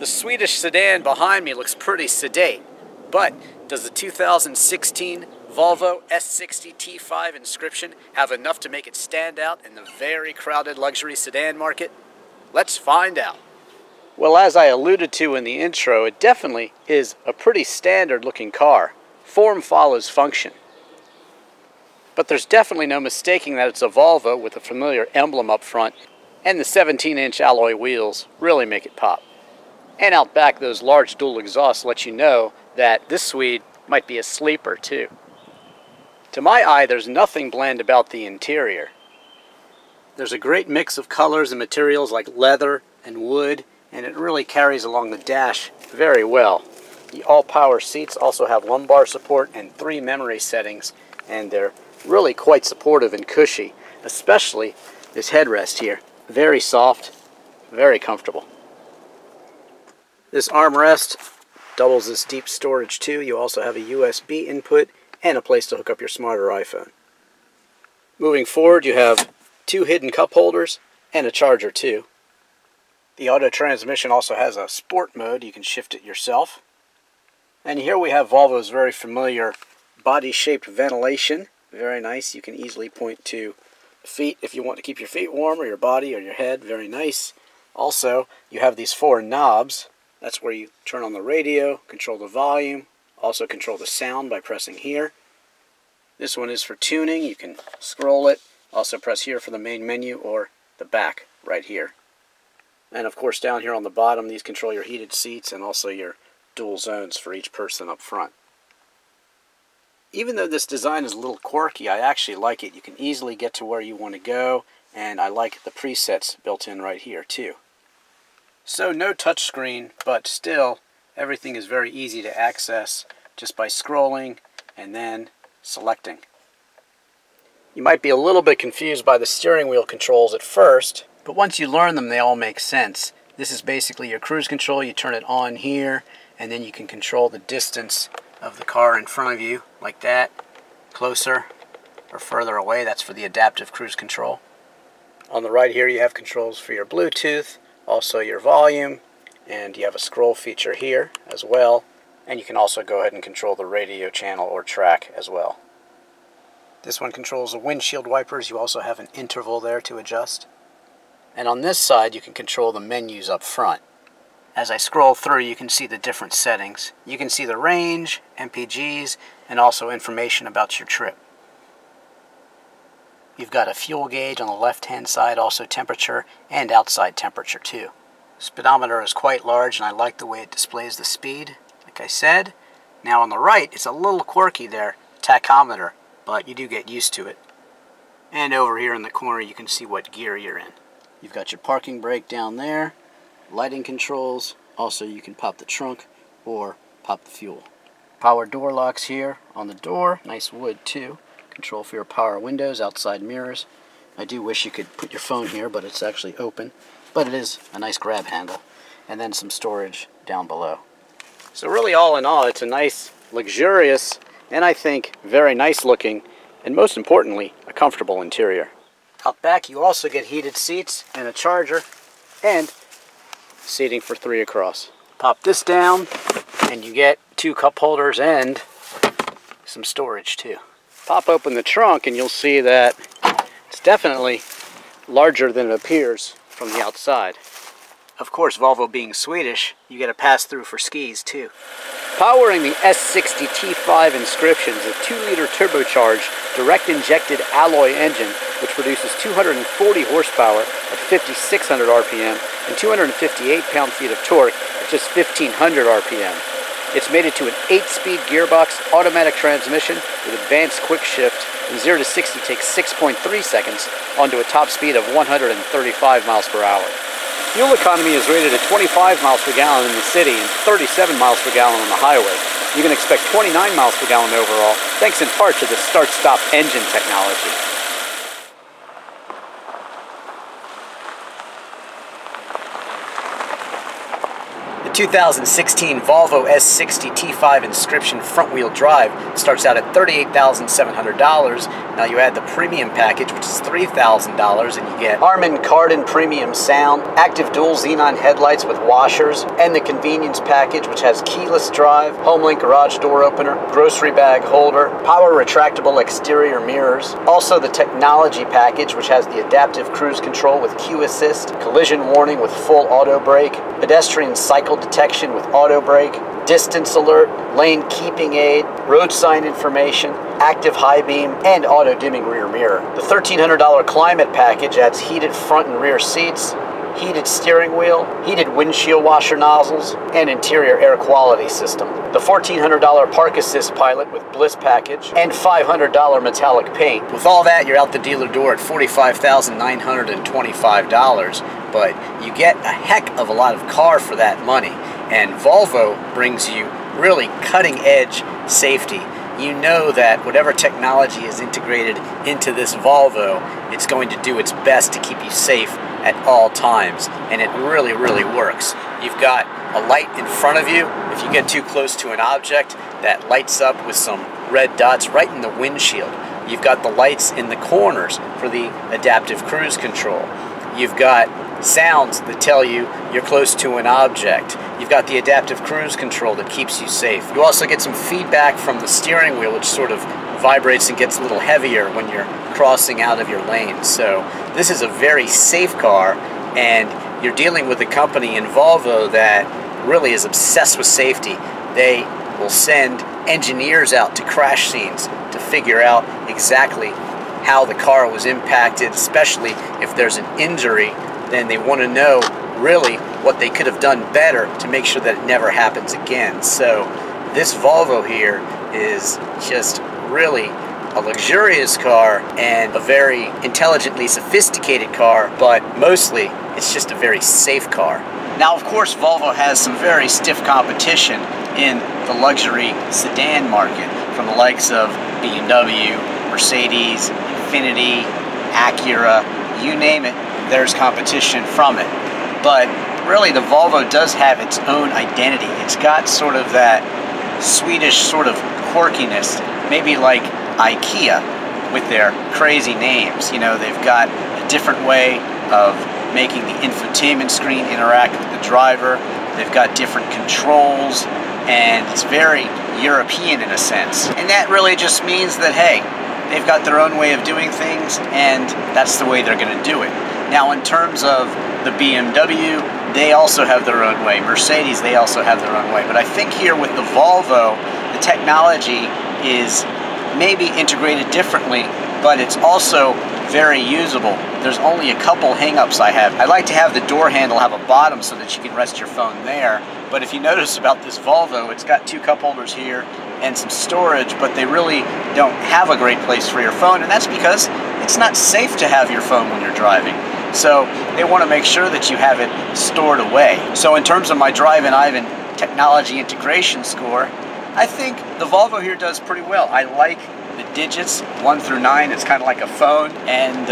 The Swedish sedan behind me looks pretty sedate, but does the 2016 Volvo S60 T5 inscription have enough to make it stand out in the very crowded luxury sedan market? Let's find out. Well, as I alluded to in the intro, it definitely is a pretty standard looking car. Form follows function. But there's definitely no mistaking that it's a Volvo with a familiar emblem up front, and the 17-inch alloy wheels really make it pop. And out back, those large dual exhausts let you know that this Swede might be a sleeper too. To my eye, there's nothing bland about the interior. There's a great mix of colors and materials like leather and wood, and it really carries along the dash very well. The all-power seats also have lumbar support and 3 memory settings, and they're really quite supportive and cushy, especially this headrest here. Very soft, very comfortable. This armrest doubles as deep storage too. You also have a USB input and a place to hook up your smarter iPhone. Moving forward, you have 2 hidden cup holders and a charger too. The auto transmission also has a sport mode. You can shift it yourself. And here we have Volvo's very familiar body-shaped ventilation. Very nice. You can easily point to feet if you want to keep your feet warm, or your body, or your head. Very nice. Also, you have these 4 knobs. That's where you turn on the radio, control the volume, also control the sound by pressing here. This one is for tuning. You can scroll it. Also press here for the main menu, or the back right here. And of course down here on the bottom, these control your heated seats and also your dual zones for each person up front. Even though this design is a little quirky, I actually like it. You can easily get to where you want to go, and I like the presets built in right here too. So no touchscreen, but still everything is very easy to access just by scrolling and then selecting. You might be a little bit confused by the steering wheel controls at first, but once you learn them, they all make sense. This is basically your cruise control. You turn it on here, and then you can control the distance of the car in front of you, like that, closer or further away. That's for the adaptive cruise control. On the right here, you have controls for your Bluetooth, also your volume, and you have a scroll feature here as well. And you can also go ahead and control the radio channel or track as well. This one controls the windshield wipers. You also have an interval there to adjust. And on this side, you can control the menus up front. As I scroll through, you can see the different settings. You can see the range, MPGs, and also information about your trip. You've got a fuel gauge on the left-hand side, also temperature and outside temperature too. Speedometer is quite large, and I like the way it displays the speed, like I said. Now on the right, it's a little quirky there, tachometer, but you do get used to it. And over here in the corner, you can see what gear you're in. You've got your parking brake down there, lighting controls. Also, you can pop the trunk or pop the fuel. Power door locks here on the door. Nice wood too. Control for your power windows, outside mirrors. I do wish you could put your phone here, but it's actually open. But it is a nice grab handle. And then some storage down below. So really, all in all, it's a nice, luxurious, and I think very nice looking, and most importantly, a comfortable interior. Out back, you also get heated seats and a charger, and seating for 3 across. Pop this down, and you get 2 cup holders and some storage too. Pop open the trunk, and you'll see that it's definitely larger than it appears from the outside. Of course, Volvo being Swedish, you get a pass-through for skis too. Powering the S60 T5 inscription is a 2-liter turbocharged, direct-injected alloy engine which produces 240 horsepower at 5,600 RPM and 258 pound-feet of torque at just 1,500 RPM. It's mated to an 8-speed gearbox automatic transmission with advanced quick shift, and 0 to 60 takes 6.3 seconds onto a top speed of 135 miles per hour. Fuel economy is rated at 25 miles per gallon in the city and 37 miles per gallon on the highway. You can expect 29 miles per gallon overall, thanks in part to the start-stop engine technology. The 2016 Volvo S60 T5 inscription front-wheel drive starts out at $38,700, and Now you add the premium package, which is $3,000, and you get Harman Kardon premium sound, active dual xenon headlights with washers, and the convenience package, which has keyless drive, HomeLink garage door opener, grocery bag holder, power retractable exterior mirrors. Also the technology package, which has the adaptive cruise control with Q Assist, collision warning with full auto brake, pedestrian cycle detection with auto brake, distance alert, lane keeping aid, road sign information, active high beam, and auto dimming rear mirror. The $1,300 climate package adds heated front and rear seats, heated steering wheel, heated windshield washer nozzles, and interior air quality system. The $1,400 Park Assist Pilot with Bliss package, and $500 metallic paint. With all that, you're out the dealer door at $45,925, but you get a heck of a lot of car for that money. And Volvo brings you really cutting-edge safety. You know that whatever technology is integrated into this Volvo, it's going to do its best to keep you safe at all times, and it really, really works. You've got a light in front of you. If you get too close to an object, that lights up with some red dots right in the windshield. You've got the lights in the corners for the adaptive cruise control. You've got sounds that tell you you're close to an object. You've got the adaptive cruise control that keeps you safe. You also get some feedback from the steering wheel, which sort of vibrates and gets a little heavier when you're crossing out of your lane. So this is a very safe car, and you're dealing with a company in Volvo that really is obsessed with safety. They will send engineers out to crash scenes to figure out exactly how the car was impacted, especially if there's an injury. Then they want to know really what they could have done better to make sure that it never happens again. So this Volvo here is just really a luxurious car and a very intelligently sophisticated car, but mostly it's just a very safe car. Now, of course, Volvo has some very stiff competition in the luxury sedan market from the likes of BMW, Mercedes, Infiniti, Acura, you name it, there's competition from it. But really the Volvo does have its own identity. It's got sort of that Swedish sort of quirkiness, maybe like IKEA with their crazy names. You know, they've got a different way of making the infotainment screen interact with the driver. They've got different controls, and it's very European in a sense. And that really just means that, hey, they've got their own way of doing things, and that's the way they're going to do it. Now, in terms of the BMW, they also have their own way. Mercedes, they also have their own way. But I think here with the Volvo, the technology is maybe integrated differently, but it's also very usable. There's only a couple hang-ups I have. I like to have the door handle have a bottom so that you can rest your phone there. But if you notice about this Volvo, it's got two cup holders here and some storage, but they really don't have a great place for your phone, and that's because it's not safe to have your phone when you're driving. So they want to make sure that you have it stored away. So in terms of my Drivin technology integration score, I think the Volvo here does pretty well. I like the digits 1 through 9. It's kind of like a phone, and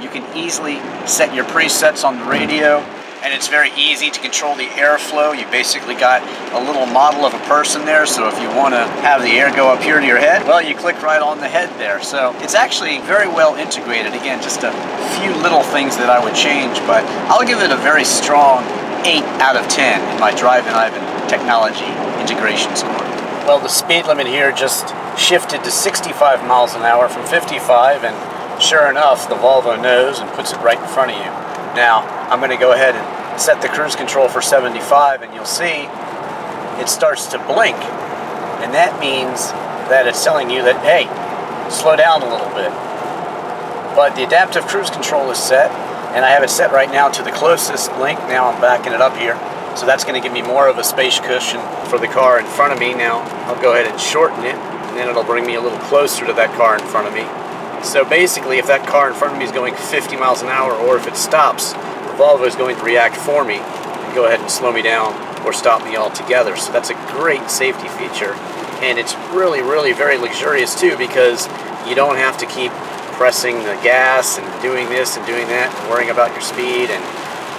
you can easily set your presets on the radio, and it's very easy to control the airflow. You basically got a little model of a person there, so if you want to have the air go up here to your head, well, you click right on the head there. So it's actually very well integrated. Again, just a few little things that I would change, but I'll give it a very strong 8 out of 10 in my Drivin technology integration score. Well, the speed limit here just shifted to 65 miles an hour from 55, and sure enough, the Volvo knows and puts it right in front of you. Now, I'm going to go ahead and set the cruise control for 75, and you'll see it starts to blink. And that means that it's telling you that, hey, slow down a little bit. But the adaptive cruise control is set, and I have it set right now to the closest blink. Now I'm backing it up here. So that's going to give me more of a space cushion for the car in front of me. Now I'll go ahead and shorten it, and then it'll bring me a little closer to that car in front of me. So basically, if that car in front of me is going 50 miles an hour, or if it stops, the Volvo is going to react for me and go ahead and slow me down or stop me altogether. So that's a great safety feature, and it's really, really very luxurious too, because you don't have to keep pressing the gas and doing this and doing that and worrying about your speed and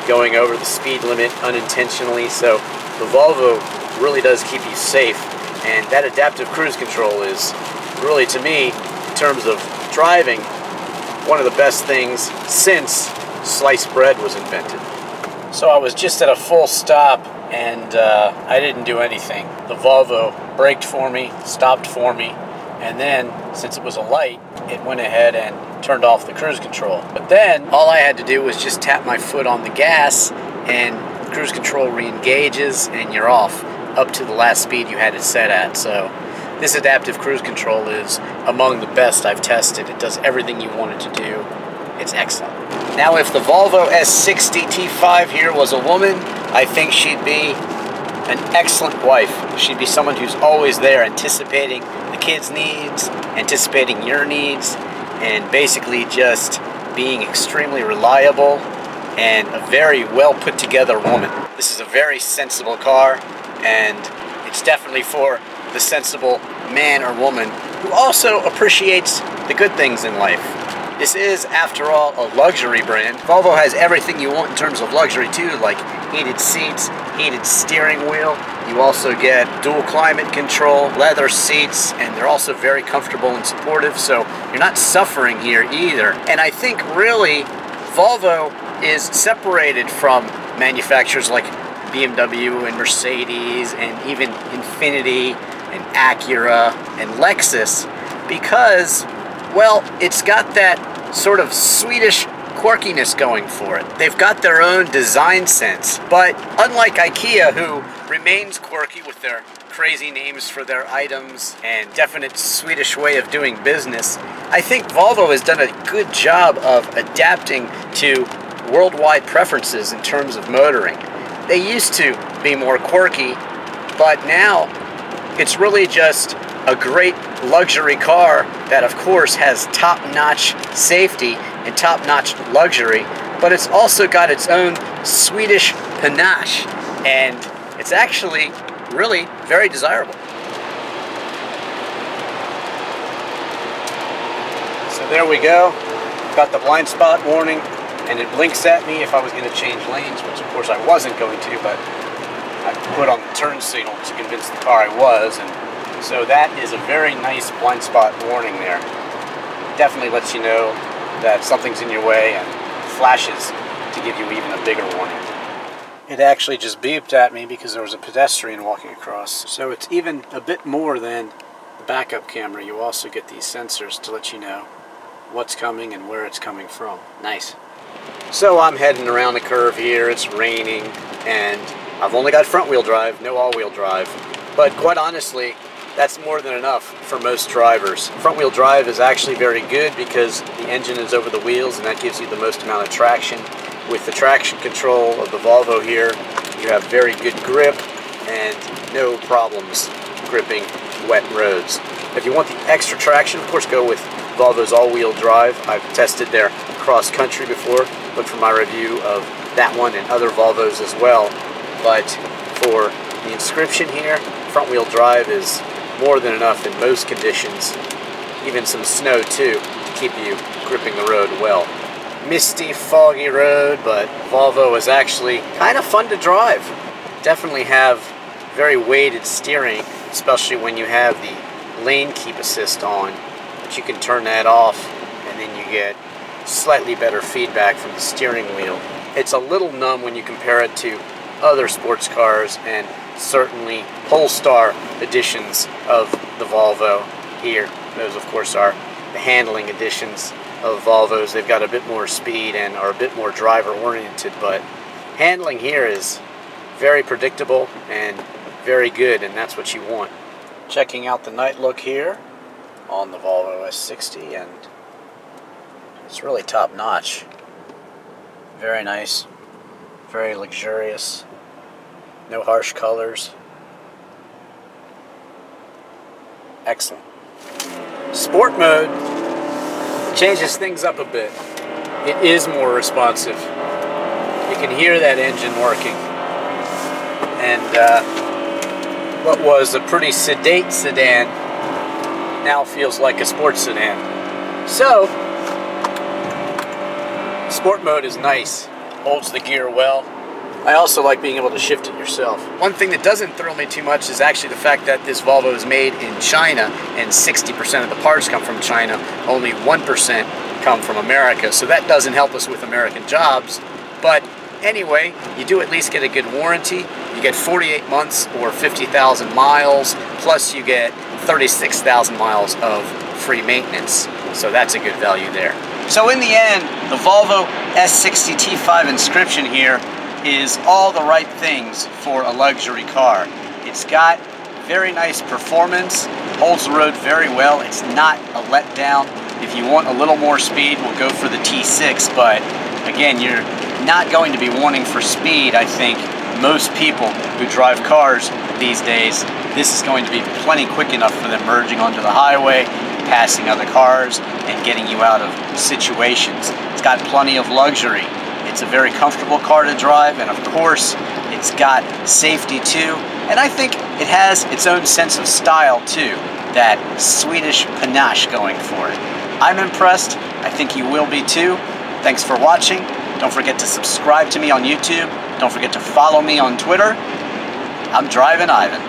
going over the speed limit unintentionally. So the Volvo really does keep you safe, and that adaptive cruise control is really, to me, in terms of driving one of the best things since sliced bread was invented. So I was just at a full stop and I didn't do anything. The Volvo braked for me, stopped for me, and then since it was a light, it went ahead and turned off the cruise control. But then all I had to do was just tap my foot on the gas and cruise control re-engages and you're off up to the last speed you had it set at. So this adaptive cruise control is among the best I've tested. It does everything you want it to do. It's excellent. Now if the Volvo S60 T5 here was a woman, I think she'd be an excellent wife. She'd be someone who's always there, anticipating the kids' needs, anticipating your needs, and basically just being extremely reliable and a very well put together woman. This is a very sensible car, and it's definitely for the sensible man or woman who also appreciates the good things in life. This is, after all, a luxury brand. Volvo has everything you want in terms of luxury too, like heated seats, heated steering wheel. You also get dual climate control, leather seats, and they're also very comfortable and supportive, so you're not suffering here either. And I think really Volvo is separated from manufacturers like BMW and Mercedes and even Infiniti and Acura and Lexus because, well, it's got that sort of Swedish quirkiness going for it. They've got their own design sense, but unlike IKEA, who remains quirky with their crazy names for their items and definite Swedish way of doing business, I think Volvo has done a good job of adapting to worldwide preferences in terms of motoring. They used to be more quirky, but now it's really just a great luxury car that of course has top-notch safety and top-notch luxury, but it's also got its own Swedish panache, and it's actually really very desirable. So there we go. Got the blind spot warning, and it blinks at me if I was going to change lanes, which of course I wasn't going to, but I put on the turn signal to convince the car I was, and so that is a very nice blind spot warning there. Definitely lets you know that something's in your way and flashes to give you even a bigger warning. It actually just beeped at me because there was a pedestrian walking across. So it's even a bit more than the backup camera. You also get these sensors to let you know what's coming and where it's coming from. Nice. So I'm heading around the curve here. It's raining and I've only got front wheel drive, no all-wheel drive. But quite honestly, that's more than enough for most drivers. Front wheel drive is actually very good because the engine is over the wheels and that gives you the most amount of traction. With the traction control of the Volvo here, you have very good grip and no problems gripping wet roads. If you want the extra traction, of course, go with Volvo's all-wheel drive. I've tested their cross-country before. Look for my review of that one and other Volvos as well. But for the inscription here, front-wheel drive is more than enough in most conditions, even some snow too, to keep you gripping the road well. Misty, foggy road, but Volvo is actually kind of fun to drive. Definitely have very weighted steering, especially when you have the lane keep assist on, but you can turn that off and then you get slightly better feedback from the steering wheel. It's a little numb when you compare it to other sports cars and certainly Polestar editions of the Volvo here. Those of course are the handling editions of Volvos. They've got a bit more speed and are a bit more driver oriented, but handling here is very predictable and very good, and that's what you want. Checking out the night look here on the Volvo S60, and it's really top notch. Very nice, very luxurious. No harsh colors. Excellent. Sport mode changes things up a bit. It is more responsive. You can hear that engine working. And what was a pretty sedate sedan now feels like a sports sedan. So, sport mode is nice. Holds the gear well. I also like being able to shift it yourself. One thing that doesn't thrill me too much is actually the fact that this Volvo is made in China and 60% of the parts come from China, only 1% come from America. So that doesn't help us with American jobs. But anyway, you do at least get a good warranty. You get 48 months or 50,000 miles, plus you get 36,000 miles of free maintenance. So that's a good value there. So in the end, the Volvo S60 T5 inscription here is all the right things for a luxury car. It's got very nice performance, holds the road very well. It's not a letdown. If you want a little more speed, we'll go for the T6, but again, you're not going to be wanting for speed. I think most people who drive cars these days, this is going to be plenty quick enough for them merging onto the highway, passing other cars, and getting you out of situations. It's got plenty of luxury. It's a very comfortable car to drive, and of course, it's got safety too. And I think it has its own sense of style too, that Swedish panache going for it. I'm impressed. I think you will be too. Thanks for watching. Don't forget to subscribe to me on YouTube. Don't forget to follow me on Twitter. I'm Drivin' Ivan.